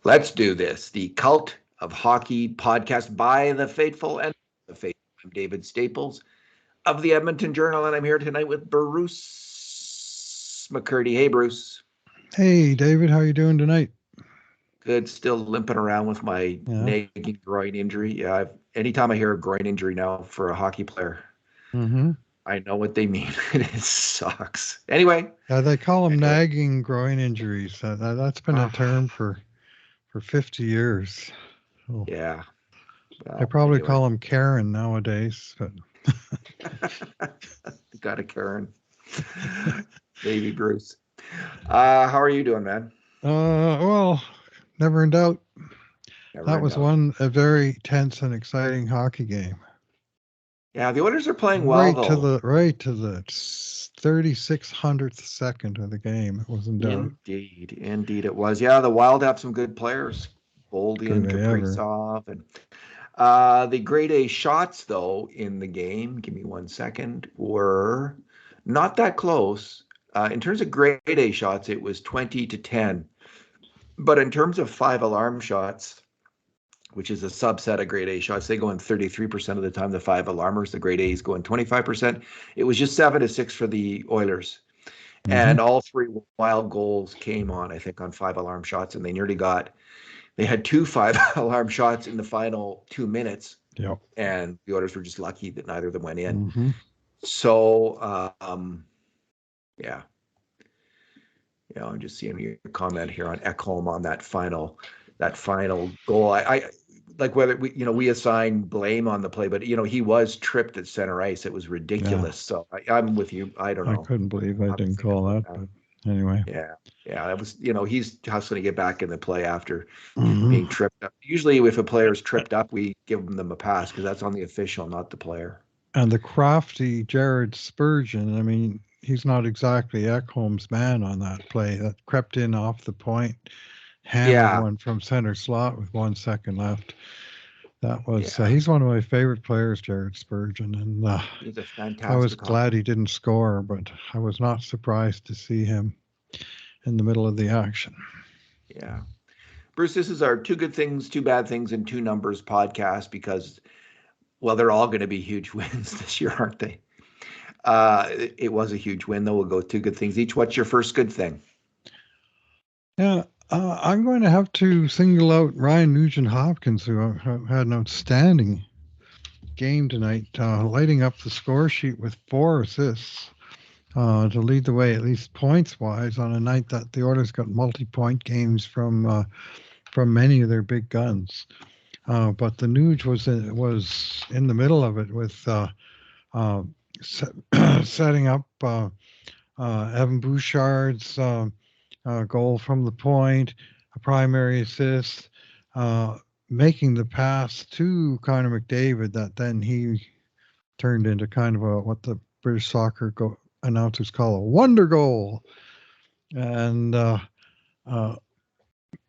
Let's do this. The Cult of Hockey podcast by the faithful and the faithful. I'm David Staples of the Edmonton Journal, and I'm here tonight with Bruce McCurdy. Hey, Bruce. Hey, David, how you doing tonight? Good. Still limping around with my Yeah. nagging groin injury. Yeah. Anytime I hear a groin injury now for a hockey player, Mm-hmm. I know what they mean. It sucks. Anyway. They call them Anyway. nagging groin injuries. That's been a term for 50 years. Oh, Yeah. they Well, probably anyway. call them Karen nowadays. But Got a Karen. Baby Bruce. How are you doing, man? well, never in doubt. Never That in was doubt. a very tense and exciting hockey game. Yeah, the Oilers are playing well, though. Right to the 3600th second of the game. It was in doubt. Indeed, it was. Yeah, the Wild have some good players, Do Boldian, they ever? Kaprizov, and the grade A shots though in the game. Give me 1 second. Were not that close. In terms of grade A shots, it was 20-10. But in terms of five alarm shots, which is a subset of grade A shots, they go in 33% of the time. The five alarmers, the grade A's go in 25%. It was just 7-6 for the Oilers. Mm-hmm. And all three Wild goals came on, I think, on five alarm shots, and they had two five alarm shots in the final 2 minutes, Yep. and the Oilers were just lucky that neither of them went in. Mm-hmm. So, yeah, I'm just seeing your comment here on Ekholm on that final goal. I like whether we assign blame on the play, but he was tripped at center ice. It was Yeah. ridiculous. So I'm with you. I don't I know couldn't believe I how to didn't think call about that, that. but anyway. Yeah, that was he's hustling to get back in the play after Mm-hmm. being tripped up. Usually, if a player's tripped up, we give them a pass because that's on the official, not the player. And the crafty Jared Spurgeon, I mean, he's not exactly Ekholm's man on that play. That crept in off the point, hammered Yeah, one from center slot with 1 second left. That was, yeah, he's one of my favorite players, Jared Spurgeon. And he's a I was fantastic glad hockey. he didn't score, but I was not surprised to see him in the middle of the action. Yeah, Bruce, this is our two good things, two bad things, and two numbers podcast because they're all going to be huge wins this year, aren't they? It was a huge win, though. We'll go two good things each. What's your first good thing? Yeah, I'm going to have to single out Ryan Nugent Hopkins, who had an outstanding game tonight, lighting up the score sheet with 4 assists to lead the way, at least points wise, on a night that the Oilers got multi-point games from many of their big guns. But the Nuge was in the middle of it with uh, setting up Evan Bouchard's goal from the point, a primary assist, uh, making the pass to Connor McDavid that then he turned into kind of what the British soccer announcers call a wonder goal, and uh,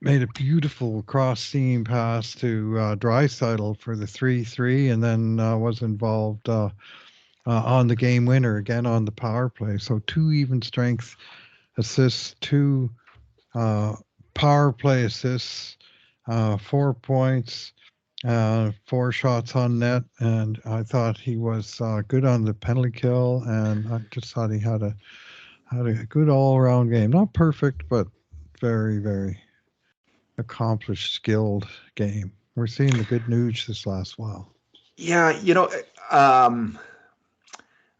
made a beautiful cross seam pass to Draisaitl for the 3-3, and then was involved on the game winner again on the power play. So two even strength assists, two uh, power play assists, 4 points, four shots on net, and I thought he was good on the penalty kill, and I just thought he had a good all around game. Not perfect, but very very accomplished, skilled game. We're seeing the good news this last while. Yeah, um,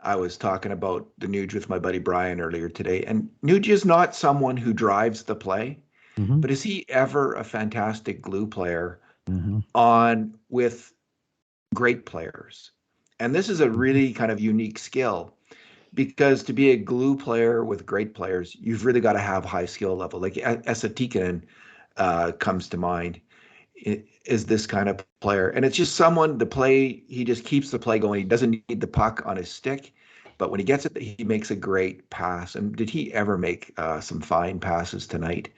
I was talking about the Nuge with my buddy Brian earlier today, and Nuge is not someone who drives the play, Hmm. but is he ever a fantastic glue player Hmm. on with great players? And this is a Hmm. really kind of unique skill because to be a glue player with great players, you've really got to have high skill level. Like Esa Tikkanen comes to mind is this kind of player. And it's just someone the play, he just keeps the play going. He doesn't need the puck on his stick, but when he gets it, he makes a great pass. And did he ever make some fine passes tonight?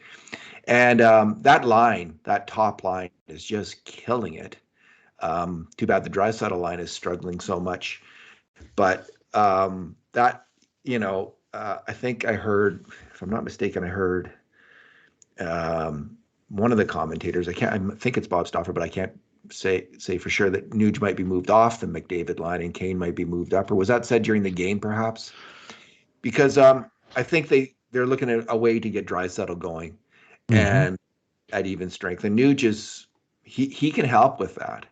And that top line is just killing it. Too bad the Draisaitl line is struggling so much. But I think I heard, if I'm not mistaken, I heard um, one of the commentators, I think it's Bob Stauffer, but I can't say for sure that Nuge might be moved off the McDavid line and Kane might be moved up, or was that said during the game perhaps? Because I think they're looking at a way to get Draisaitl going and at even strength. And Nuge is he can help with that.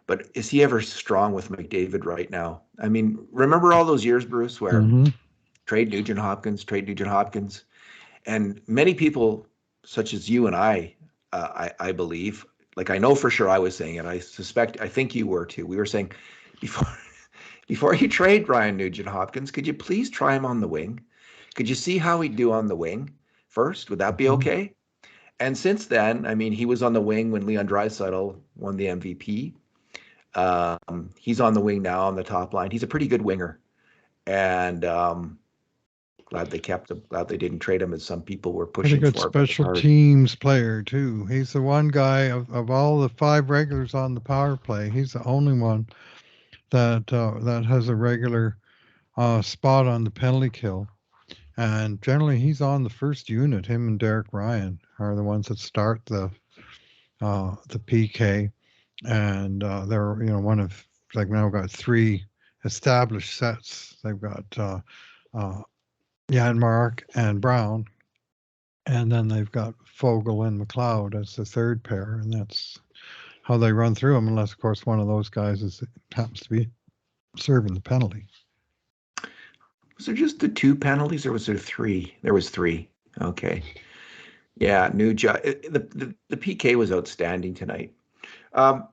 But is he ever strong with McDavid right now? I mean, remember all those years, Bruce, where trade Nugent Hopkins, and many people, such as you and I believe, like I know for sure I was saying it. I think you were too. We were saying before you trade Ryan Nugent Hopkins, could you please try him on the wing? Could you see how he'd do on the wing first? Would that be okay? And since then, I mean, he was on the wing when Leon Draisaitl won the MVP. He's on the wing now on the top line. He's a pretty good winger, and glad they kept him. Glad they didn't trade him, as some people were pushing pretty good for. Special teams player too. He's the one guy of all the 5 regulars on the power play. He's the only one that has a regular spot on the penalty kill. And generally, he's on the first unit. Him and Derek Ryan are the ones that start the PK, and they're one of like now got 3 established sets. They've got Janmark and Brown, and then they've got Fogle and McLeod as the third pair, and that's how they run through them. Unless, of course, one of those guys happens to be serving the penalty. Was there just the 2 penalties, or was there 3? There was 3. Okay. Yeah, the PK was outstanding tonight.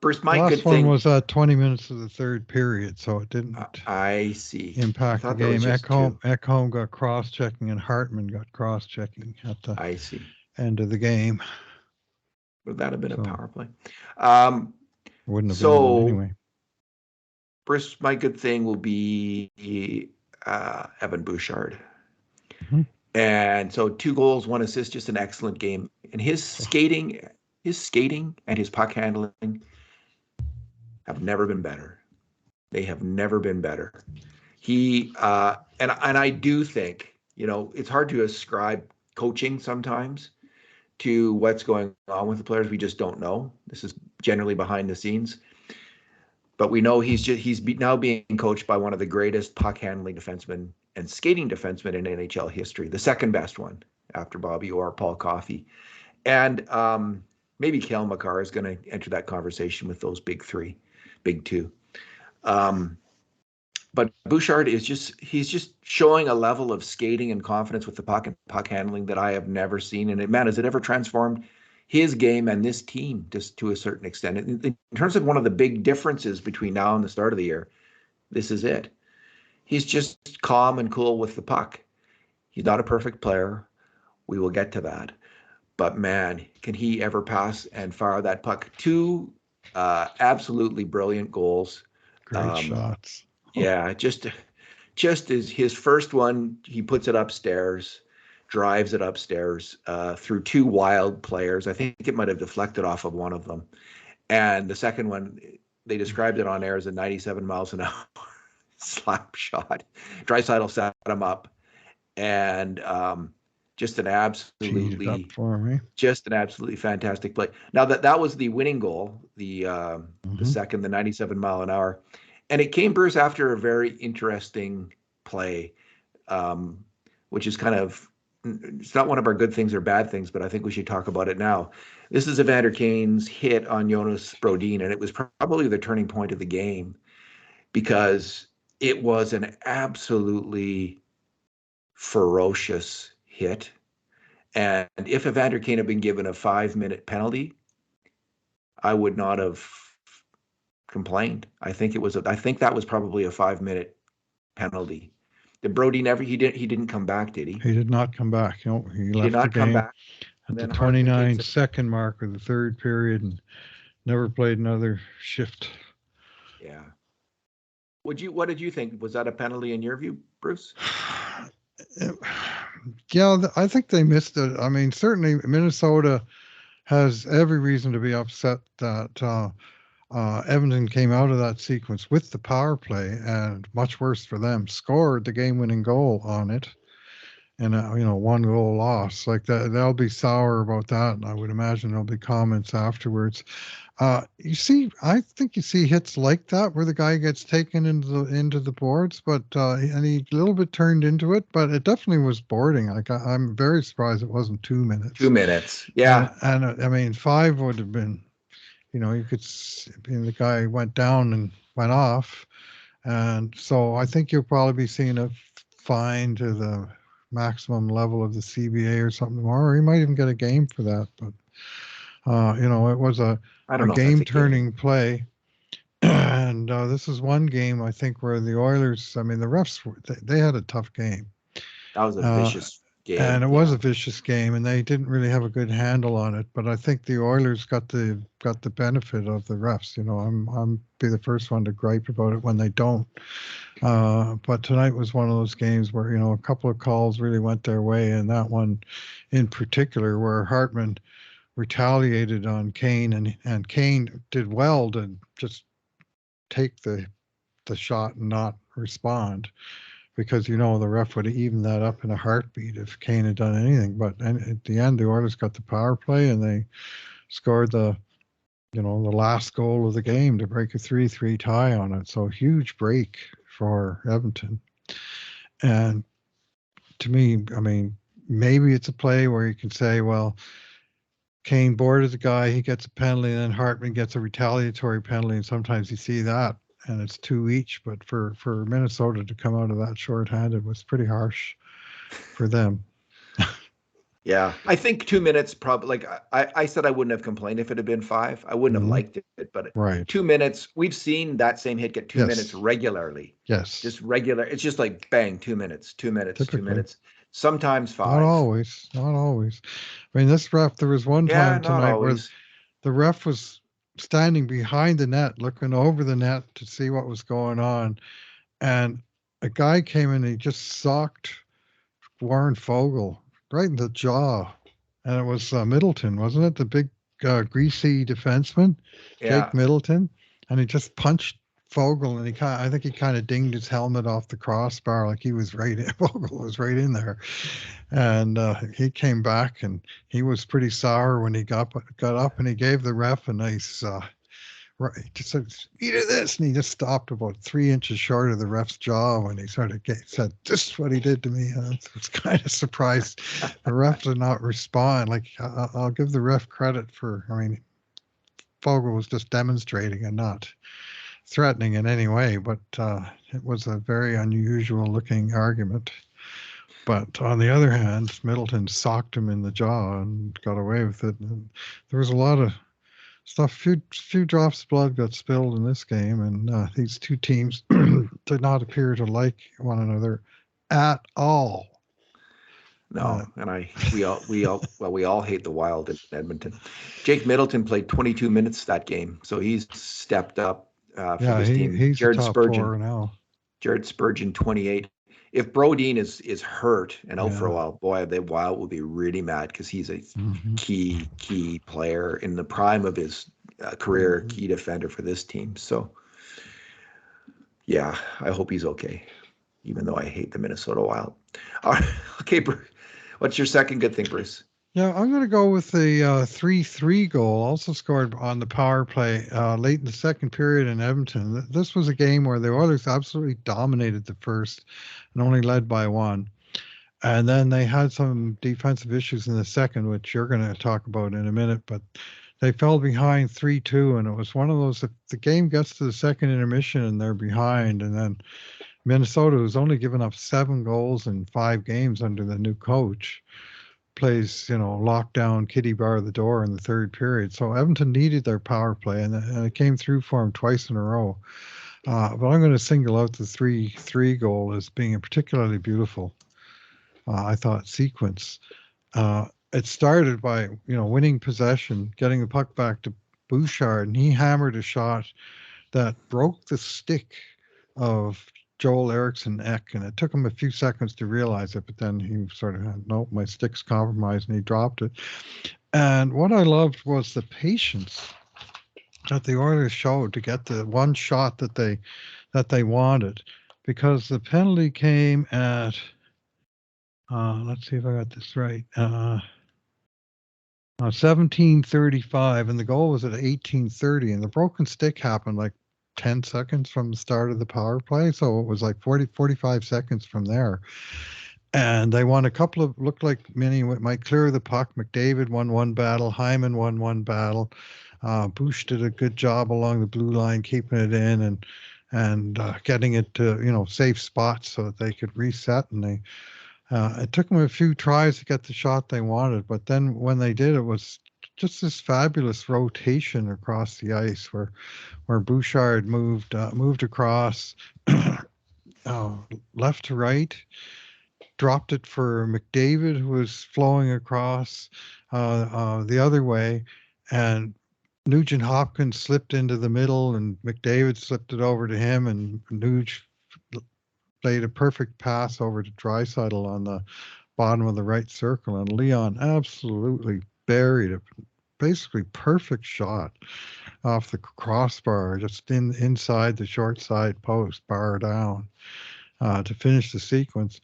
Bruce, my last good thing was 20 minutes of the third period, so it didn't. I see. Impact the game. Ekholm got cross-checking, and Hartman got cross-checking at the end of the game. Would that have been a power play? Wouldn't have been anyway. Bruce, my good thing will be Evan Bouchard. And so 2 goals, 1 assist, just an excellent game. And his skating and his puck handling have never been better. They have never been better. He and I do think, it's hard to ascribe coaching sometimes to what's going on with the players. We just don't know. This is generally behind the scenes. But we know he's now being coached by one of the greatest puck handling defensemen and skating defensemen in NHL history, the second best one after Bobby Orr, Paul Coffey. And maybe Cale Makar is going to enter that conversation with those big 2. But Bouchard he's just showing a level of skating and confidence with the puck and puck handling that I have never seen. And man, has it ever transformed his game and this team just to a certain extent. In terms of one of the big differences between now and the start of the year, this is it. He's just calm and cool with the puck. He's not a perfect player. We will get to that. But man, can he ever pass and fire that puck? 2 absolutely brilliant goals. Great shots. Yeah, just as his first one, he puts it upstairs, drives it upstairs through 2 wild players. I think it might have deflected off of one of them. And the second one, they described it on air as a 97 miles an hour slap shot. Draisaitl set him up, and just an absolutely fantastic play. Now that was the winning goal, the second, the 97 mile an hour, and it came, Bruce, after a very interesting play, which is kind of, it's not one of our good things or bad things, but I think we should talk about it now. This is Evander Kane's hit on Jonas Brodin, and it was probably the turning point of the game because it was an absolutely ferocious hit. And if Evander Kane had been given a 5-minute penalty, I would not have complained. I think that was probably a 5-minute penalty. Did Brody he didn't come back, did he? He did not come back. He left did not the game come back at the 29-second mark of the third period and never played another shift. Yeah. What did you think? Was that a penalty in your view, Bruce? Yeah, I think they missed it. I mean, certainly Minnesota has every reason to be upset that Edmonton came out of that sequence with the power play, and much worse for them, scored the game-winning goal on it. and a 1-goal loss like that. They'll be sour about that, and I would imagine there'll be comments afterwards. I think you see hits like that where the guy gets taken into the boards, but and he a little bit turned into it, but it definitely was boarding. Like I'm very surprised it wasn't 2 minutes. 2 minutes. And Yeah. I mean 5 would have been, you could the guy went down and went off, and so I think you'll probably be seeing a fine to the maximum level of the CBA or something tomorrow, or he might even get a game for that. But it was a I don't know if that's a game. game-turning play. And this is one game I think where the Oilers, I mean, the refs, they had a tough game. That was a Uh, vicious and game. it was Yeah. a vicious game, and they didn't really have a good handle on it. But I think the Oilers got the benefit of the refs. I'm be the first one to gripe about it when they don't. But tonight was one of those games where a couple of calls really went their way, and that one in particular, where Hartman retaliated on Kane, and Kane did well to just take the shot and not respond, because the ref would have evened that up in a heartbeat if Kane had done anything. But at the end, the Oilers got the power play and they scored the last goal of the game to break a 3-3 tie on it. So huge break for Edmonton. And to me, I mean, maybe it's a play where you can say, well, Kane boarded the guy, he gets a penalty, and then Hartman gets a retaliatory penalty, and sometimes you see that, and it's two each. But for Minnesota to come out of that shorthanded was pretty harsh for them. Yeah. I think 2 minutes probably, like I said, I wouldn't have complained if it had been five. I wouldn't have Hmm. liked it, but Right. 2 minutes, we've seen that same hit get 2 minutes Yes. regularly. Yes. Just regular. It's just like bang, 2 minutes, 2 minutes, two Typically. minutes, sometimes Not five. always. Not always. I mean, this ref, there was one Yeah, time not tonight where always. the ref was standing behind the net, looking over the net to see what was going on. And a guy came in and he just socked Warren Fogle right in the jaw. And it was Middleton, wasn't it? The big, greasy defenseman, Jake Yeah. Middleton. And he just punched Fogle, and I think he kind of dinged his helmet off the crossbar, like he was right in, Fogle was right in there. And he came back, and he was pretty sour when he got up, and he gave the ref a nice, right, he just said, "Eat of this," and he just stopped about 3 inches short of the ref's jaw when he said, "This is what he did to me." And I was kind of surprised the ref did not respond. Like, I'll give the ref credit for. I mean, Fogel was just demonstrating and not threatening in any way, but it was a very unusual looking argument. But on the other hand, Middleton socked him in the jaw and got away with it. And there was a lot of stuff. Few drops of blood got spilled in this game, and these two teams did not appear to like one another at all. Uh, No, and we all hate the Wild in Edmonton. Jake Middleton played 22 minutes that game, so he's stepped up for yeah, this team. he's a top four now. Jared Spurgeon 28. If Brodeen is hurt and out for a Yeah. while, boy, the Wild will be really mad because he's a Hmm. key player in the prime of his career, Hmm. key defender for this team. So yeah, I hope he's okay, even though I hate the Minnesota Wild. All right, okay, what's your second good thing, Bruce? Yeah, I'm going to go with the 3-3 goal, also scored on the power play late in the second period in Edmonton. This was a game where the Oilers absolutely dominated the first and only led by one. And then they had some defensive issues in the second, which you're going to talk about in a minute. But they fell behind 3-2, and it was one of those, if the game gets to the second intermission and they're behind, and then Minnesota, who's only given up 7 goals in 5 games under the new coach, plays, lockdown kitty bar the door in the third period. So Edmonton needed their power play, and it came through for them twice in a row. But I'm going to single out the 3-3 goal as being a particularly beautiful, I thought, sequence. It started by winning possession, getting the puck back to Bouchard, and he hammered a shot that broke the stick of Joel Eriksson Ek, and it took him a few seconds to realize it, but then he sort of had, nope, my stick's compromised, and he dropped it. And what I loved was the patience that the Oilers showed to get the one shot that they wanted, because the penalty came at Let's see if I got this right. 17:35, and the goal was at 18:30, and the broken stick happened like 10 seconds from the start of the power play, so it was like 45 seconds from there. And they won a couple of, looked like many might clear the puck. McDavid won one battle, Hyman won one battle. Bouch did a good job along the blue line, keeping it in and getting it to safe spots so that they could reset. And it took them a few tries to get the shot they wanted, but then when they did, it was just this fabulous rotation across the ice where Bouchard moved across uh, left to right, dropped it for McDavid, who was flowing across the other way, and Nugent Hopkins slipped into the middle, and McDavid slipped it over to him, and Nuge played a perfect pass over to Draisaitl on the bottom of the right circle, and Leon absolutely buried it. Basically, perfect shot off the crossbar, just inside the short side post, bar down, to finish the sequence.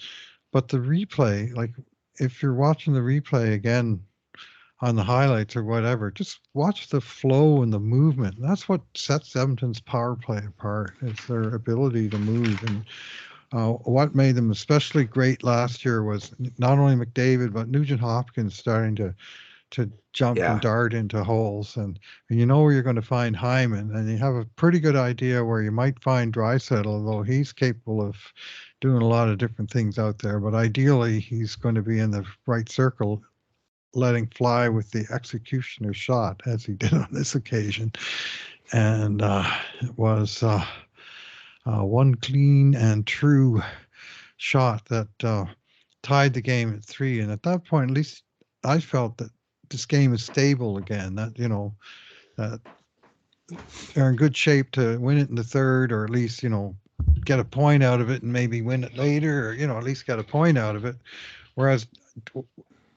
But the replay, like if you're watching the replay again on the highlights or whatever, just watch the flow and the movement. That's what sets Edmonton's power play apart, is their ability to move. And what made them especially great last year was not only McDavid, but Nugent Hopkins starting to jump and Yeah. dart into holes. And you know where you're going to find Hyman, and you have a pretty good idea where you might find Draisaitl, although he's capable of doing a lot of different things out there. But ideally, he's going to be in the right circle, letting fly with the executioner shot, as he did on this occasion. And it was one clean and true shot that tied the game at 3. And at that point, at least I felt that this game is stable again. That that they're in good shape to win it in the third, or at least get a point out of it and maybe win it later, or at least get a point out of it. Whereas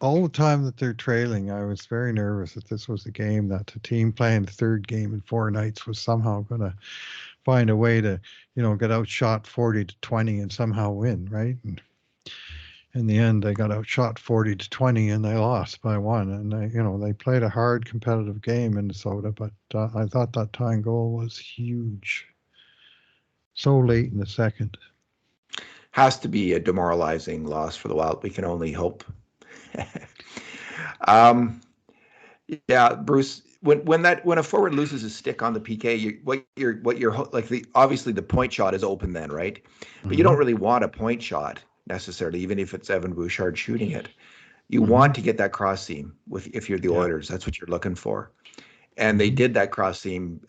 all the time that they're trailing, I was very nervous that this was a game that the team playing the third game in 4 nights was somehow going to find a way to, get outshot 40-20 and somehow win, right? And in the end, they got outshot 40-20 and they lost by 1. And they played a hard competitive game, Minnesota, but I thought that tying goal was huge. So late in the second. Has to be a demoralizing loss for the Wild. We can only hope. um, yeah, Bruce. When a forward loses a stick on the PK, obviously the point shot is open then, right? But you don't really want a point shot necessarily, even if it's Evan Bouchard shooting it. You want to get that cross seam if you're the Oilers. That's what you're looking for. And they did that cross seam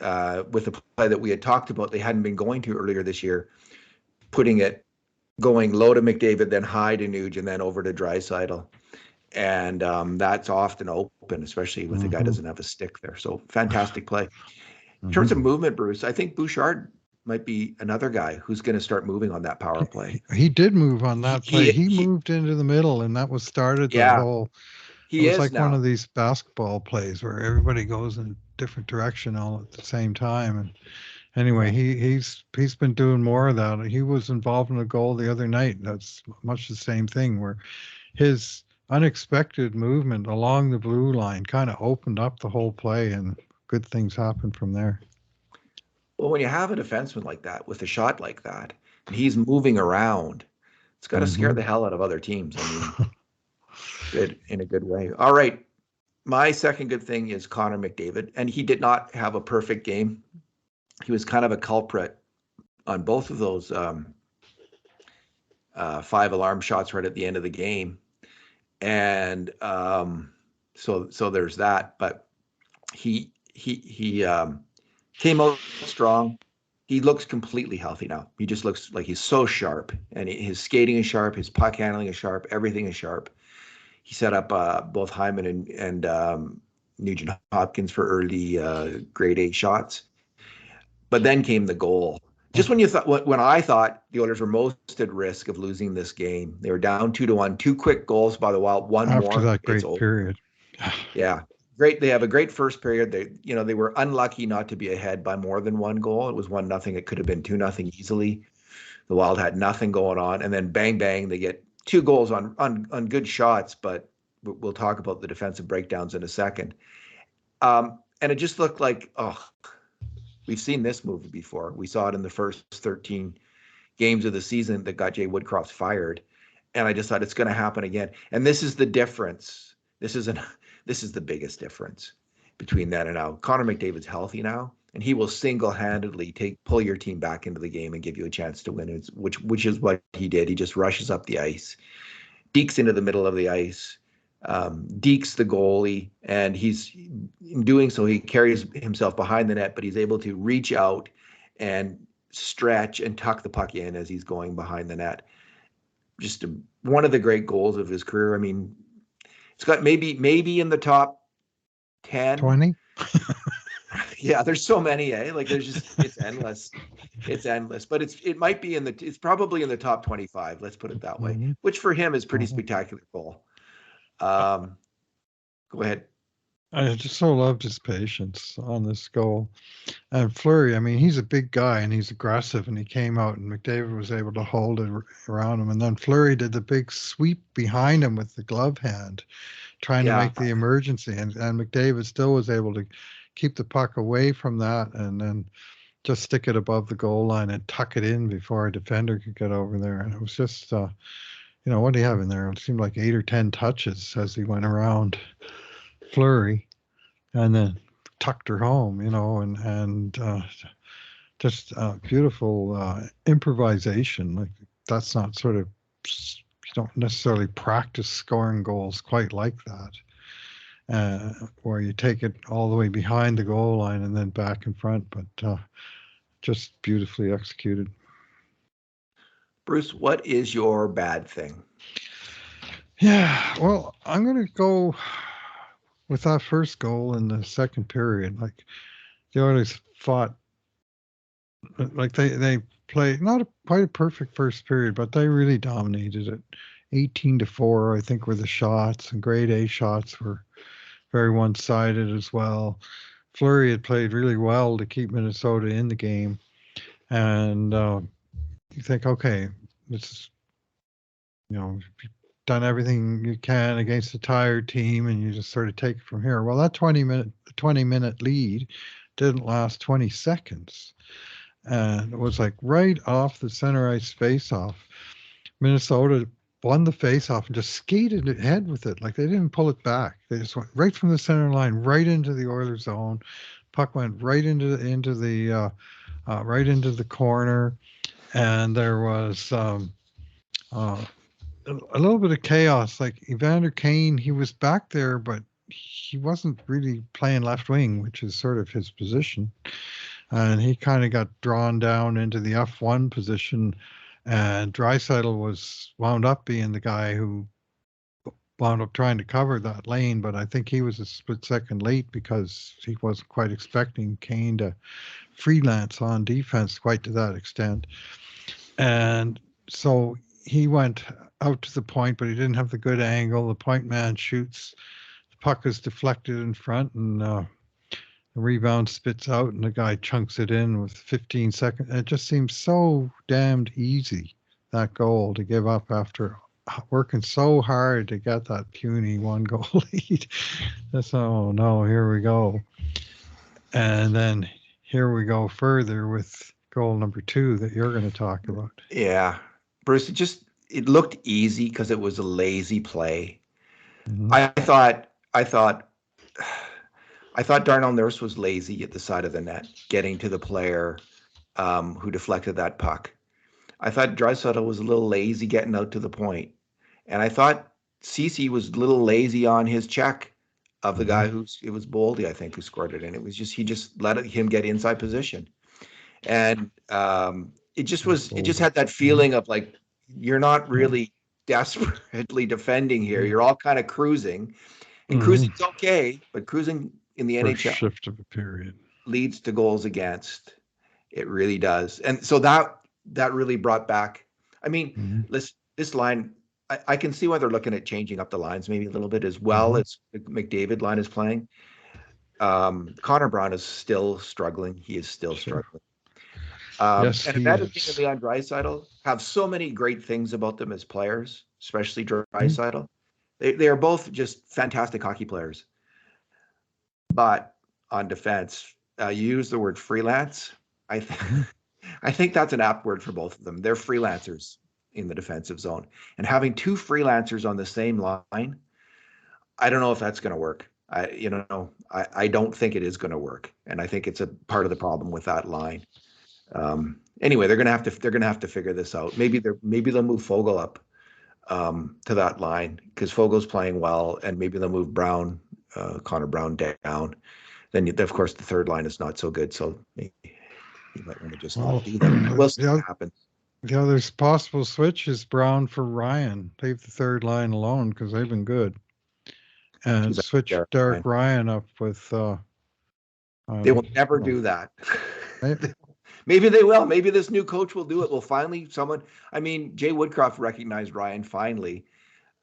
with the play that we had talked about. They hadn't been going to earlier this year, going low to McDavid, then high to Nuge, and then over to Draisaitl. And that's often open, especially if the guy doesn't have a stick there. So fantastic play. In terms of movement, Bruce, I think Bouchard might be another guy who's going to start moving on that power play. He did move on that play. He moved into the middle, and that was started the whole. It was like one of these basketball plays where everybody goes in a different direction all at the same time. And anyway, he's been doing more of that. He was involved in a goal the other night. That's much the same thing, where his unexpected movement along the blue line kind of opened up the whole play, and good things happened from there. Well, when you have a defenseman like that with a shot like that, and he's moving around, it's got to scare the hell out of other teams. I mean, good in a good way. All right. My second good thing is Connor McDavid, and he did not have a perfect game. He was kind of a culprit on both of those 5 alarm shots right at the end of the game. And so there's that, but he came out strong. He looks completely healthy now. He just looks like he's so sharp, and his skating is sharp, his puck handling is sharp, everything is sharp. He set up both Hyman and Nugent Hopkins for early grade A shots. But then came the goal. Just when I thought the Oilers were most at risk of losing this game, they were down 2-1, 2 quick goals by the Wild, one after more. After that great period. Yeah. Great. They have a great first period. They were unlucky not to be ahead by more than 1 goal. It was 1-0. It could have been 2-0 easily. The Wild had nothing going on, and then bang, bang, they get 2 goals on good shots, but we'll talk about the defensive breakdowns in a second. And it just looked like, oh, we've seen this movie before. We saw it in the first 13 games of the season that got Jay Woodcroft fired, and I just thought it's going to happen again. And this is the difference. This is the biggest difference between then and now. Connor McDavid's healthy now, and he will single-handedly pull your team back into the game and give you a chance to win. Which is what he did. He just rushes up the ice, dekes into the middle of the ice, dekes the goalie, and he's in doing so he carries himself behind the net, but he's able to reach out and stretch and tuck the puck in as he's going behind the net. Just one of the great goals of his career. I mean, it's got maybe in the top 10, 20. Yeah, there's so many, like there's just, it's endless. But it might be it's probably in the top 25, let's put it that way, which for him is pretty spectacular goal. Go ahead. I just so loved his patience on this goal. And Fleury, I mean, he's a big guy and he's aggressive, and he came out and McDavid was able to hold it around him. And then Fleury did the big sweep behind him with the glove hand, trying to make the emergency. And McDavid still was able to keep the puck away from that and then just stick it above the goal line and tuck it in before a defender could get over there. And it was just, what do you have in there? It seemed like 8 or 10 touches as he went around Fleury and then tucked her home, and just beautiful improvisation. Like, that's not sort of, you don't necessarily practice scoring goals quite like that, where you take it all the way behind the goal line and then back in front, but just beautifully executed. Bruce, what is your bad thing? Yeah, well, I'm going to go with that first goal in the second period. Like, the Oilers fought, like they played not quite a perfect first period, but they really dominated it. 18-4, I think, were the shots, and grade A shots were very one-sided as well. Fleury had played really well to keep Minnesota in the game, and you think, okay, this is, you've done everything you can against a tired team, and you just sort of take it from here. Well, that 20-minute lead didn't last 20 seconds, and it was like right off the center ice face-off. Minnesota won the face-off and just skated ahead with it. Like, they didn't pull it back. They just went right from the center line, right into the Oilers zone. Puck went right into the corner, and there was a little bit of chaos. Like, Evander Kane, he was back there, but he wasn't really playing left wing, which is sort of his position. And he kind of got drawn down into the F1 position, and Draisaitl was wound up being the guy who wound up trying to cover that lane, but I think he was a split second late because he wasn't quite expecting Kane to freelance on defense quite to that extent. And so he went out to the point, but he didn't have the good angle. The point man shoots, the puck is deflected in front, and the rebound spits out, and the guy chunks it in with 15 seconds. It just seems so damned easy, that goal, to give up after working so hard to get that puny 1-goal lead. So, oh no, here we go. And then here we go further with goal number 2 that you're going to talk about. Yeah, Bruce, it looked easy because it was a lazy play. Mm-hmm. I thought Darnell Nurse was lazy at the side of the net, getting to the player who deflected that puck. I thought Draisaitl was a little lazy getting out to the point. And I thought Ceci was a little lazy on his check of the guy it was Boldy, I think, who scored it. And it was he just let him get inside position. And it just had that feeling of like, you're not really desperately defending here. You're all kind of cruising. And cruising's okay, but cruising in the NHL shift of a period leads to goals against. It really does. And so that really brought back, I mean, this line, I can see why they're looking at changing up the lines maybe a little bit as well as the McDavid line is playing. Connor Brown is still struggling. He is still struggling. Yes, And he Evander Kane and is. Leon Draisaitl have so many great things about them as players, especially Draisaitl. They are both just fantastic hockey players. But on defense, you use the word freelance. I th- Mhm. I think that's an apt word for both of them. They're freelancers in the defensive zone, and having two freelancers on the same line, I don't know if that's going to work. I don't think it is going to work, and I think it's a part of the problem with that line. Anyway, they're gonna have to figure this out. Maybe they'll move Fogel up to that line because Fogel's playing well, and maybe they'll move Connor Brown down. Then of course the third line is not so good, so maybe you might want to just not Well, do that. We'll see what the happens. the other possible switch is Brown for Ryan. Leave the third line alone because they've been good, and Geez, switch Derek Derek Ryan. Ryan up with They you will never know, do that. eh, Maybe they will. Maybe this new coach will do it. Will finally someone. I mean, Jay Woodcroft recognized Ryan finally.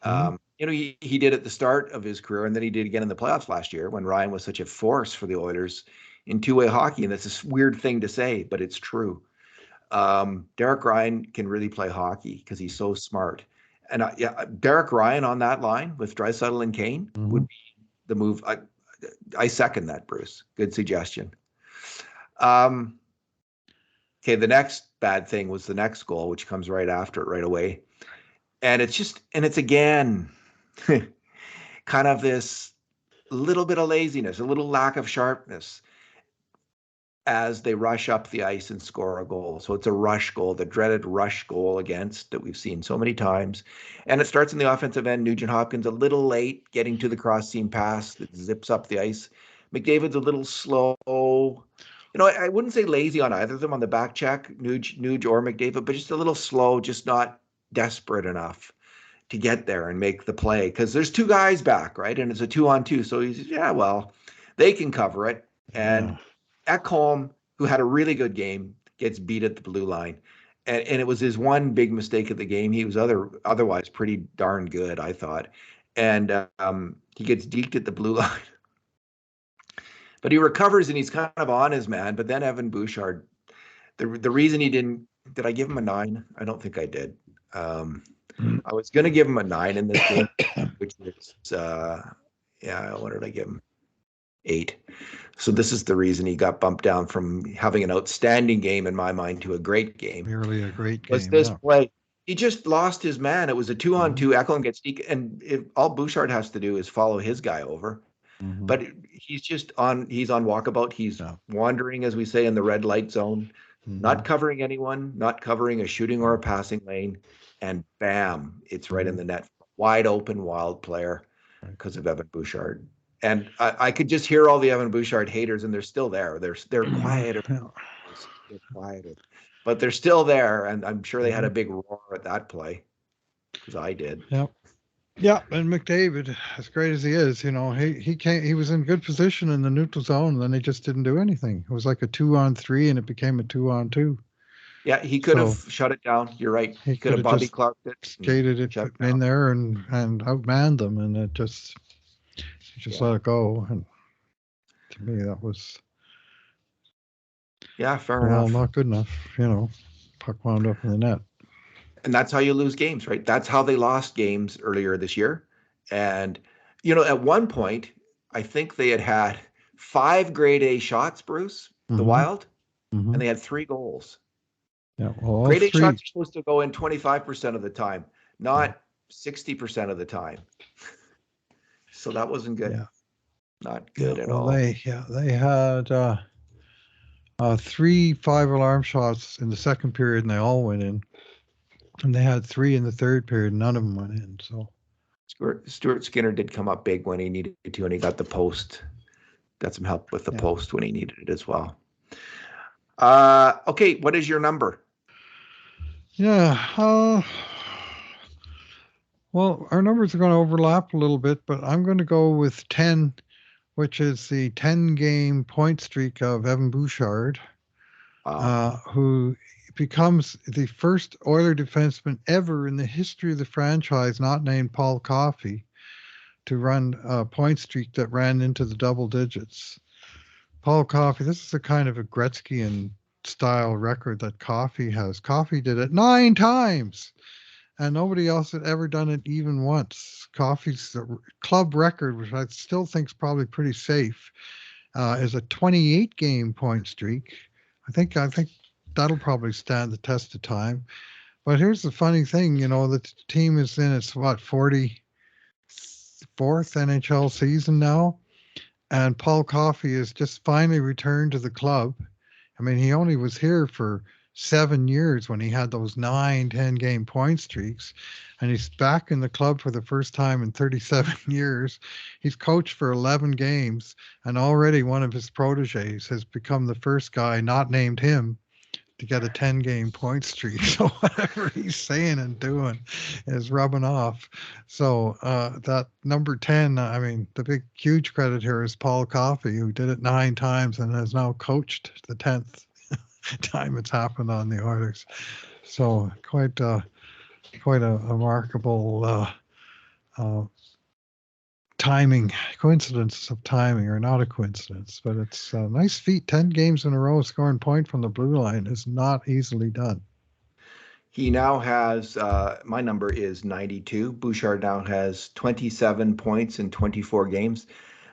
hmm, He did at the start of his career, and then he did again in the playoffs last year when Ryan was such a force for the Oilers in two-way hockey. And that's a weird thing to say, but it's true. Derek Ryan can really play hockey because he's so smart. And yeah, Derek Ryan on that line with Draisaitl and Kane mhm. would be the move. I second that, Bruce. Good suggestion. Um, okay, the next bad thing was the next goal, which comes right after it, right away. And it's again kind of this little bit of laziness, a little lack of sharpness as they rush up the ice and score a goal. So it's a rush goal, the dreaded rush goal against that we've seen so many times. And it starts in the offensive end. Nugent Hopkins a little late getting to the cross seam pass that zips up the ice. McDavid's a little slow. I wouldn't say lazy on either of them on the back check, Nuge or McDavid, but just a little slow, just not desperate enough to get there and make the play because there's two guys back, right? And it's a 2-on-2. So well, they can cover it. Yeah. And Ekholm, who had a really good game, gets beat at the blue line. And it was his one big mistake of the game. He was otherwise pretty darn good, I thought. And he gets deked at the blue line. But he recovers and he's kind of on his man. But then Evan Bouchard, the reason he didn't, did I give him a 9? I don't think I did. Um, I was going to give him a 9 in this game, which is, what did I give him? 8. So this is the reason he got bumped down from having an outstanding game in my mind to a great game. Merely a great Was game, this yeah. play? He just lost his man. It was a Mhm, 2-on-2. Eklund gets and all Bouchard has to do is follow his guy over. mhm. But he's on walkabout. He's Yeah. wandering, as we say, in the red light zone, not Mhm, covering anyone, not covering a shooting or a mhm, passing lane, and bam, it's right in mhm. the net. Wide open, wild player Right. because of Evan Bouchard. And I could just hear all the Evan Bouchard haters, and they're still there. They're quieter. Yeah. They're quieter, but they're still there. And I'm sure they had a Mhm. big roar at that play because I did. Yeah. Yeah, and McDavid, as great as he is, he was in good position in the neutral zone, and then he just didn't do anything. It was like a 2-on-3, and it became a 2-on-2. Yeah, he could So have shut it down. You're right. he He could could have have Bobby just Clarked it and skated it shut it in down. there and outmanned them, and he just Yeah. let it go. And to me, that was Yeah, fair enough. not good enough. Puck wound up in the net. And that's how you lose games, right? That's how they lost games earlier this year. And, at one point, I think they had 5 grade A shots, Bruce, the Hmm. Wild, Hmm. and they had 3 goals. Yeah, well, all Grade A three. shots are supposed to go in 25% of the time, not 60% of the time. So that wasn't good. Yeah, Not yeah. good at Well, all. they had 3 5 alarm shots in the second period, and they all went in. And they had 3 in the third period. None of them went in. So Stuart Skinner did come up big when he needed to, and he got the post. Got some help with the yeah, post when he needed it as well. Okay, what is your number? yeah. Well, our numbers are going to overlap a little bit, but I'm going to go with 10, which is the 10-game point streak of Evan Bouchard, Wow. who becomes the first Oiler defenseman ever in the history of the franchise not named Paul Coffey to run a point streak that ran into the double digits. Paul Coffey, this is a kind of a Gretzky and style record that Coffey has. Coffey did it 9 times, and nobody else had ever done it even once. Coffey's club record, which I still think is probably pretty safe, is a 28 game point streak. I think that'll probably stand the test of time. But here's the funny thing, the team is in its 44th NHL season now, and Paul Coffey has just finally returned to the club. I mean, he only was here for 7 years when he had those 9, 10 game point streaks, and he's back in the club for the first time in 37 years. He's coached for 11 games, and already one of his proteges has become the first guy not named him to get a 10 game point streak. So whatever he's saying and doing is rubbing off. So that number 10, I mean, the big, huge credit here is Paul Coffey, who did it 9 times and has now coached the 10th time it's happened on the Oilers. So quite a remarkable timing, coincidence of timing, or not a coincidence, but it's a nice feat. 10 games in a row scoring point from the blue line is not easily done. He now has, my number is 92. Bouchard now has 27 points in 24 games.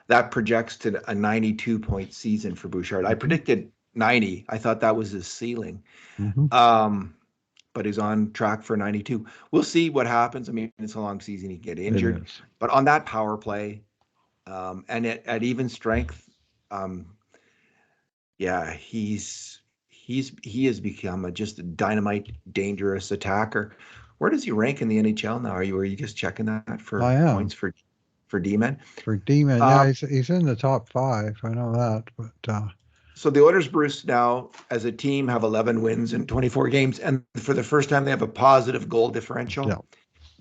That projects to a 92-point season for Bouchard. I predicted 90. I thought that was his ceiling. But he's on track for 92. We'll see what happens. I mean, it's a long season. He can get injured. But on that power play, and at even strength, he has become just a dynamite, dangerous attacker. Where does he rank in the NHL now? Are you just checking that for points for D-men? For D-men, yeah, he's in the top 5. I know that, but. So the Oilers, Bruce, now as a team have 11 wins in 24 games, and for the first time they have a positive goal differential. Yeah.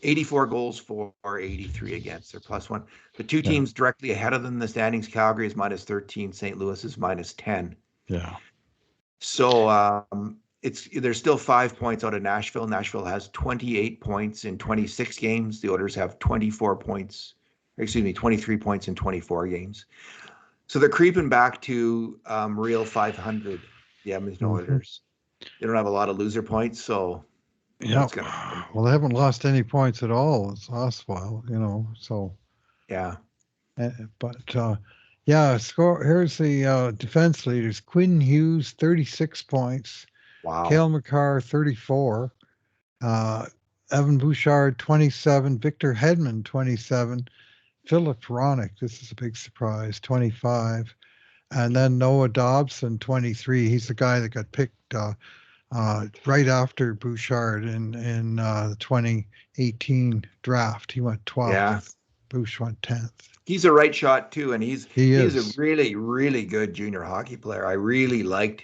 84 goals for, 83 against. They're +1. The two teams directly ahead of them in the standings, Calgary is -13, St. Louis is -10. Yeah. So there's still 5 points out of Nashville. Nashville has 28 points in 26 games. The Oilers have 23 points in 24 games. So they're creeping back to real 500, the Edmonton Oilers. They don't have a lot of loser points, so it's gonna happen. Well, they haven't lost any points at all this last while, so. Yeah. But, here's the defense leaders. Quinn Hughes, 36 points. Wow. Cale Makar, 34. Evan Bouchard, 27. Victor Hedman, 27. Philip Hronik, this is a big surprise, 25. And then Noah Dobson, 23. He's the guy that got picked right after Bouchard in the 2018 draft. He went 12th. Yeah. Bouch went 10th. He's a right shot too, and he's a really, really good junior hockey player. I really liked.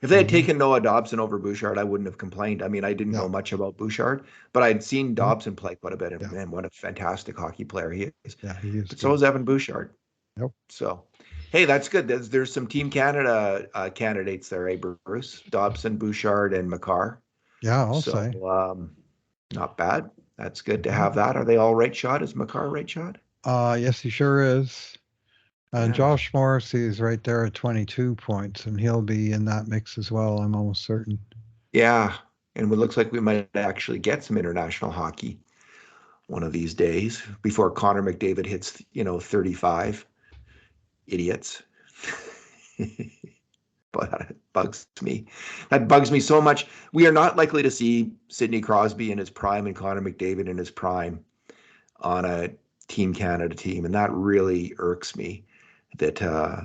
If they had taken Noah Dobson over Bouchard, I wouldn't have complained. I mean, I didn't know much about Bouchard, but I'd seen Dobson play quite a bit, and man, what a fantastic hockey player he is. Yeah, he is. But so is Evan Bouchard. Yep. So, hey, that's good. There's some Team Canada candidates there, Bruce? Dobson, Bouchard, and Makar. Yeah, I'll say. Not bad. That's good to have that. Are they all right shot? Is Makar right shot? Yes, he sure is. And Josh Morrissey is right there at 22 points, and he'll be in that mix as well, I'm almost certain. Yeah, and it looks like we might actually get some international hockey one of these days before Connor McDavid hits, 35. Idiots. But it bugs me. That bugs me so much. We are not likely to see Sidney Crosby in his prime and Connor McDavid in his prime on a Team Canada team, and that really irks me that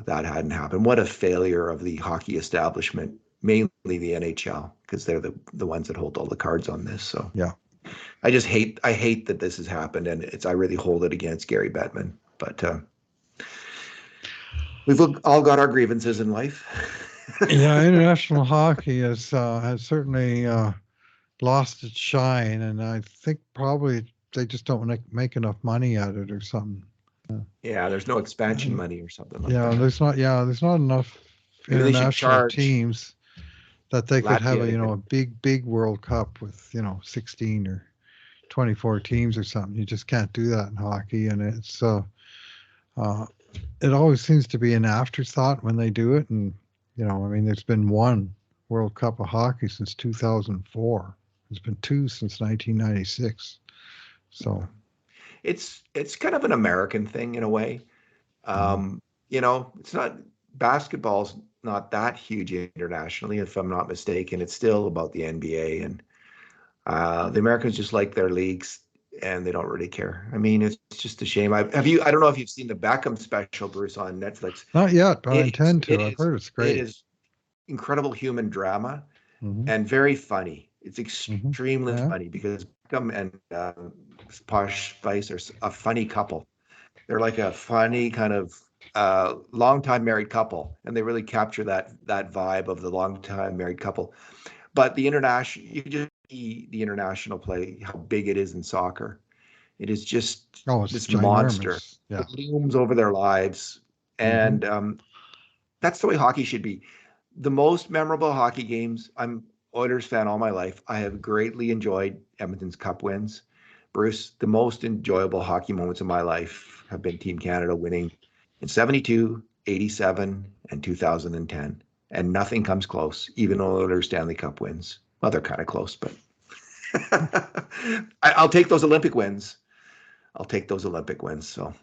that hadn't happened. What a failure of the hockey establishment, mainly the NHL, because they're the ones that hold all the cards on this. So yeah, I hate that this has happened, and I really hold it against Gary Bettman. But we've all got our grievances in life. Yeah, international hockey has certainly lost its shine, and I think probably they just don't make enough money at it or something. Yeah, there's no expansion money or something like that. There's not enough international teams that they could have a big World Cup with 16 or 24 teams or something. You just can't do that in hockey, and it's it always seems to be an afterthought when they do it. And there's been one World Cup of Hockey since 2004. There's been two since 1996. So It's kind of an American thing in a way. It's not basketball's not that huge internationally, if I'm not mistaken. It's still about the NBA, and the Americans just like their leagues, and they don't really care. I mean, it's just a shame. I don't know if you've seen the Beckham special, Bruce, on Netflix. not yet, but I It is intend to. it I've is heard it's it great. is incredible human drama Hmm. and very funny. It's Hmm. extremely Yeah. funny because Beckham and Posh Spice are a funny couple. They're like a funny kind of longtime married couple, and they really capture that vibe of the longtime married couple. But the international, you just see the international play, how big it is in soccer. It is just Oh, it's this monster. ginormous. Yeah. It looms over their lives, Hmm. and that's the way hockey should be. The most memorable hockey games. I'm Oilers fan all my life. I have greatly enjoyed Edmonton's Cup wins. Bruce, the most enjoyable hockey moments of my life have been Team Canada winning in 72, 87, and 2010. And nothing comes close, even though Oilers Stanley Cup wins. Well, they're kind of close, but I'll take those Olympic wins. I'll take those Olympic wins. So, and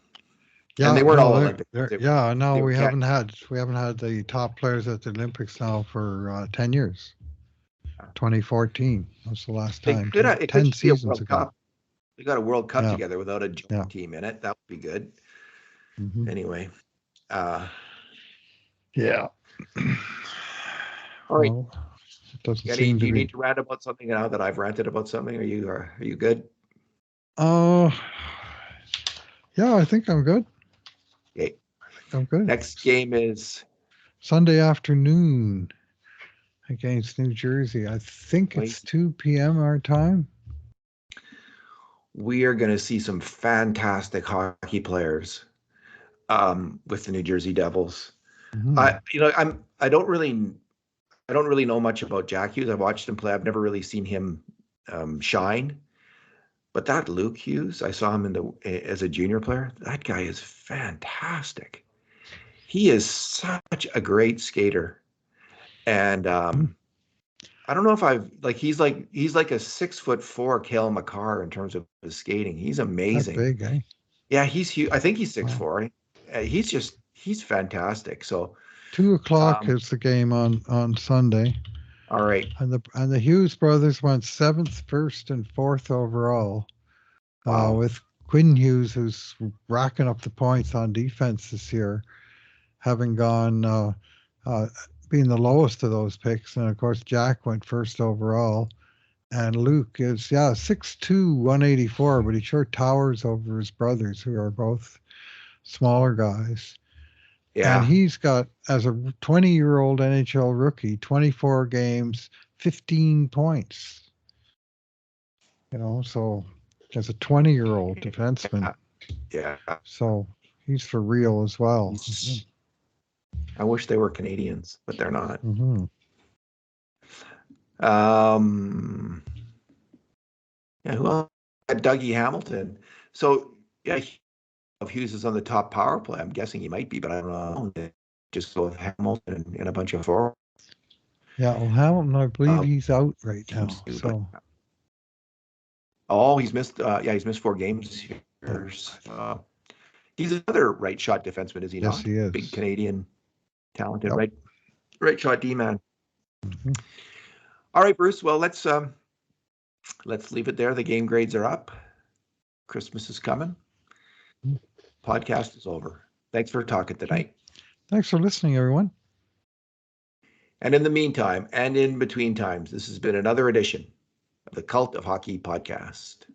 they Yeah, weren't no, all Olympic. yeah, no, They were we haven't had the top players at the Olympics now for 10 years. 2014. That's the last they time. could 10, it could 10 just be a seasons World ago. Cup. We got a World Cup Yeah, together without a joint yeah. team in it. That would be good. Hmm. Anyway, uh, Yeah. all right. Well, it doesn't Any, seem do to you be. need to rant about something now that I've ranted about something? Are you good? Uh, yeah, I think I'm good. Okay. I'm good. Next game is Sunday afternoon against New Jersey. I think wait. it's 2 p.m. our time. We are going to see some fantastic hockey players with the New Jersey Devils. Hmm. I don't really know much about Jack Hughes. I've watched him play. I've never really seen him shine. But that Luke Hughes, I saw him as a junior player. That guy is fantastic. He is such a great skater, and I don't know if I've like he's like a 6'4" Cale Makar in terms of his skating. He's That amazing. big, eh? Yeah, he's huge. I think he's six Wow. four. He's fantastic. So 2 o'clock um, is the game on Sunday, all right. and the Hughes brothers went seventh, first, and fourth overall. Wow. With Quinn Hughes, who's racking up the points on defense this year, having gone uh, being the lowest of those picks, and of course Jack went first overall, and Luke is 6'2", 184, but he sure towers over his brothers, who are both smaller guys. And Yeah. he's got, as a 20-year-old NHL rookie, 24 games, 15 points. So as a 20-year-old defenseman, Yeah. Yeah. so he's for real as well. I wish they were Canadians, but they're not. Hmm. Yeah, who else? Dougie Hamilton. So yeah, if Hughes is on the top power play, I'm guessing he might be, but I don't know. Just go with Hamilton and a bunch of forwards. Yeah, well, Hamilton, I believe he's out right Teams now. do, but So he's missed. Yeah, he's missed 4 games this year. So, he's another right shot defenseman, is he yes, not? he Big is. Canadian, talented Yep. right shot D man. Hmm. All right, Bruce. Well, let's leave it there. The game grades are up. Christmas is coming. Podcast is over. Thanks for talking tonight. Thanks for listening, everyone. And in the meantime, and in between times, this has been another edition of the Cult of Hockey podcast.